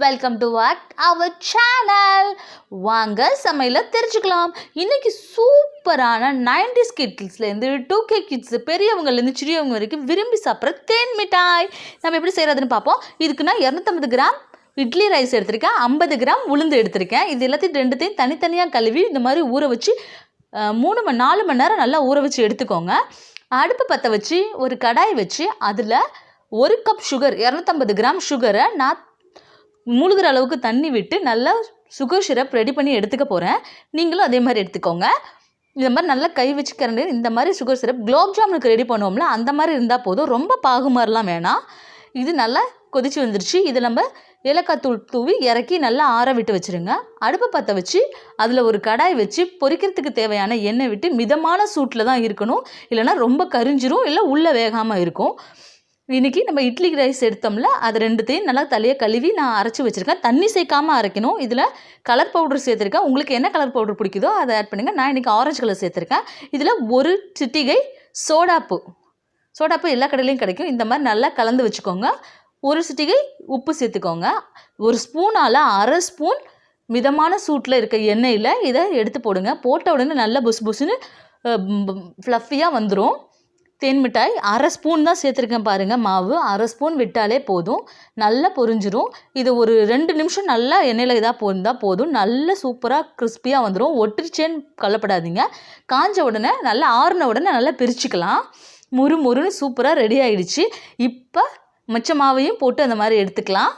Welcome to our channel. வாங்க சமையல தெரிஞ்சுக்கலாம். இன்னைக்கு சூப்பரான 90s கிட்ஸ்லேருந்து 2K கிட்ஸ் பெரியவங்கலேருந்து சிறியவங்க வரைக்கும் விரும்பி சாப்பிட்ற தேன் மிட்டாய் நம்ம எப்படி செய்கிறதுன்னு பார்ப்போம். இதுக்கு நான் 250 கிராம் இட்லி ரைஸ் எடுத்திருக்கேன், 50 கிராம் உளுந்து எடுத்திருக்கேன். இது எல்லாத்தையும் ரெண்டுத்தையும் தனித்தனியாக கழுவி இந்த மாதிரி ஊற வச்சு 4 மணி நேரம் நல்லா ஊற வச்சு எடுத்துக்கோங்க. அடுப்பு பற்ற வச்சு ஒரு கடாய் வச்சு அதில் 1 கப் சுகர், 250 கிராம் சுகரை நான் மூழ்கிற அளவுக்கு தண்ணி விட்டு நல்லா சுகர் சிரப் ரெடி பண்ணி எடுத்துக்க போகிறேன். நீங்களும் அதே மாதிரி எடுத்துக்கோங்க. இந்த மாதிரி நல்லா கை வச்சு கரண்டு இந்த மாதிரி சுகர் சிரப் குலோப் ஜாமுனுக்கு ரெடி பண்ணுவோம்ல அந்த மாதிரி இருந்தால் போதும். ரொம்ப பாகு மாதிரிலாம் வேணாம். இது நல்லா கொதிச்சு வந்துருச்சு. இது நம்ம ஏலக்காய் தூள் தூவி இறக்கி நல்லா ஆற விட்டு வச்சுருங்க. அடுப்பை பற்ற வச்சு அதில் ஒரு கடாய் வச்சு பொரிக்கிறதுக்கு தேவையான எண்ணெய் விட்டு மிதமான சூட்டில் தான் இருக்கணும், இல்லைனா ரொம்ப கரிஞ்சிரும், இல்லை உள்ளே வேகாமல் இருக்கும். இன்றைக்கி நம்ம இட்லி ரைஸ் எடுத்தோம்ல அது ரெண்டுத்தையும் நல்லா தலையை கழுவி நான் அரைச்சி வச்சுருக்கேன். தண்ணி சேர்க்காமல் அரைக்கணும். இதில் கலர் பவுடர் சேர்த்துருக்கேன். உங்களுக்கு என்ன கலர் பவுடர் பிடிக்குதோ அதை ஆட் பண்ணுங்கள். நான் இன்றைக்கி ஆரஞ்சு கலர் சேர்த்துருக்கேன். இதில் 1 சிட்டிகை சோடாப்பு எல்லா கடையிலையும் கிடைக்கும். இந்த மாதிரி நல்லா கலந்து வச்சுக்கோங்க. 1 சிட்டிகை உப்பு சேர்த்துக்கோங்க. 1 ஸ்பூனால் 1/2 ஸ்பூன் மிதமான சூட்டில் இருக்க எண்ணெயில் இதை எடுத்து போடுங்க. போட்ட உடனே நல்லா புசு புசுன்னு ஃப்ளஃபியாக வந்துடும். தேன் மிட்டாய் 1/2 ஸ்பூன் தான் சேர்த்துருக்கேன் பாருங்கள். மாவு 1/2 ஸ்பூன் விட்டாலே போதும், நல்லா பொரிஞ்சிரும். இது ஒரு 2 நிமிஷம் நல்லா எண்ணெயில் இதாக போஇருந்தால் போதும். நல்ல சூப்பராக கிறிஸ்பியாக வந்துடும். ஒட்டிருச்சேன்னு கவலைப்படாதீங்க. காஞ்ச உடனே நல்லா ஆறின உடனே நல்லா பிரிச்சுக்கலாம். முறுன்னு சூப்பராக ரெடி ஆகிடுச்சு. இப்போ மிச்ச மாவையும் போட்டு அந்த மாதிரி எடுத்துக்கலாம்.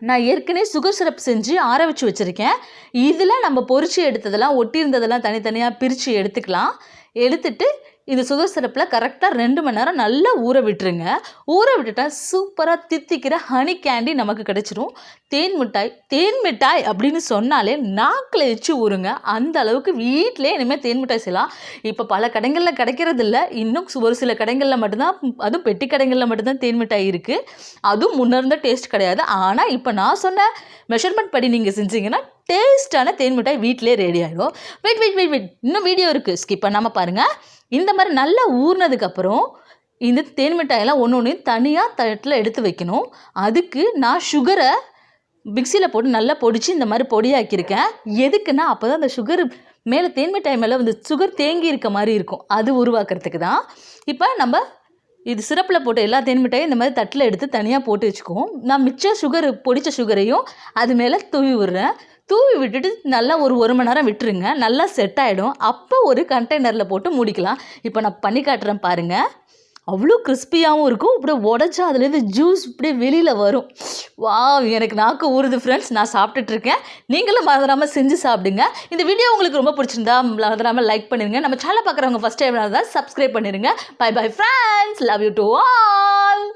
நான் ஏற்கனவே சுகர் சிரப் செஞ்சு ஆற வச்சு வச்சுருக்கேன். இதில் நம்ம பொரிச்சு எடுத்ததெல்லாம் ஒட்டி இருந்ததெல்லாம் தனித்தனியாக பிரித்து எடுத்துக்கலாம். எடுத்துட்டு இந்த சுகர் சிரப்பில் கரெக்டாக 2 மணி நேரம் நல்லா ஊற விட்டுருங்க. ஊற விட்டுட்டா சூப்பராக தித்திக்கிற ஹனி கேண்டி நமக்கு கிடைச்சிரும். தேன் மிட்டாய் அப்படின்னு சொன்னாலே நாக்கில் எச்சு ஊறுங்க. அந்த அளவுக்கு வீட்டிலே இனிமேல் தேன் மிட்டாய் செய்யலாம். இப்போ பல கடைகளில் கிடைக்கிறதில்ல, இன்னும் ஒரு சில கடைகளில் மட்டும்தான், அதுவும் பெட்டி கடைகளில் மட்டும்தான் தேன் மிட்டாய் இருக்குது. அதுவும் முன்னேர்ந்த டேஸ்ட் கிடையாது. ஆனால் இப்போ நான் சொன்ன மெஷர்மெண்ட் படி நீங்கள் செஞ்சீங்கன்னா டேஸ்டான தேன் மிட்டாய் வீட்டிலே ரெடி ஆகிடும். வெயிட் இன்னும் வீடியோ இருக்குது, ஸ்கிப் பண்ணாமல் பாருங்கள். இந்த மாதிரி நல்லா ஊறினதுக்கப்புறம் இந்த தேன் மிட்டாயெல்லாம் ஒன்று தனியாக தட்டில் எடுத்து வைக்கணும். அதுக்கு நான் சுகரை மிக்சியில் போட்டு நல்லா பொடிச்சு இந்த மாதிரி பொடியாக்கியிருக்கேன். எதுக்குன்னா அப்போ தான் அந்த சுகர் மேலே தேன் மிட்டாய் மேலே வந்து சுகர் தேங்கி இருக்க மாதிரி இருக்கும், அது உருவாக்குறதுக்கு தான். இப்போ நம்ம இது சிரப்பில் போட்டு எல்லா தேன் மிட்டாயும் இந்த மாதிரி தட்டில் எடுத்து தனியாக போட்டு வச்சுக்குவோம். நான் மிச்ச சுகர் பொடித்த சுகரையும் அது மேலே தூவி விடுறேன். தூவி விட்டுட்டு நல்லா ஒரு மணி நேரம் விட்டுருங்க. நல்லா செட் ஆகிடும். அப்போ ஒரு கண்டெய்னரில் போட்டு மூடிக்கலாம். இப்போ நான் பண்ணி காட்டுறேன் பாருங்கள். அவ்வளோ கிறிஸ்பியாகவும் இருக்கும். இப்படியே உடச்சா அதுலேருந்து ஜூஸ் இப்படியே வெளியில் வரும். வா, எனக்கு நாக்கு ஊறுது ஃப்ரெண்ட்ஸ். நான் சாப்பிட்டுட்ருக்கேன். நீங்களும் மறந்துடாமல் செஞ்சு சாப்பிடுங்க. இந்த வீடியோ உங்களுக்கு ரொம்ப பிடிச்சிருந்தா மறந்துடாமல் லைக் பண்ணிடுங்க. நம்ம சேனல் பார்க்குறவங்க ஃபஸ்ட் டைம் தான் சப்ஸ்கிரைப் பண்ணிடுங்க. Bye friends, love you to all.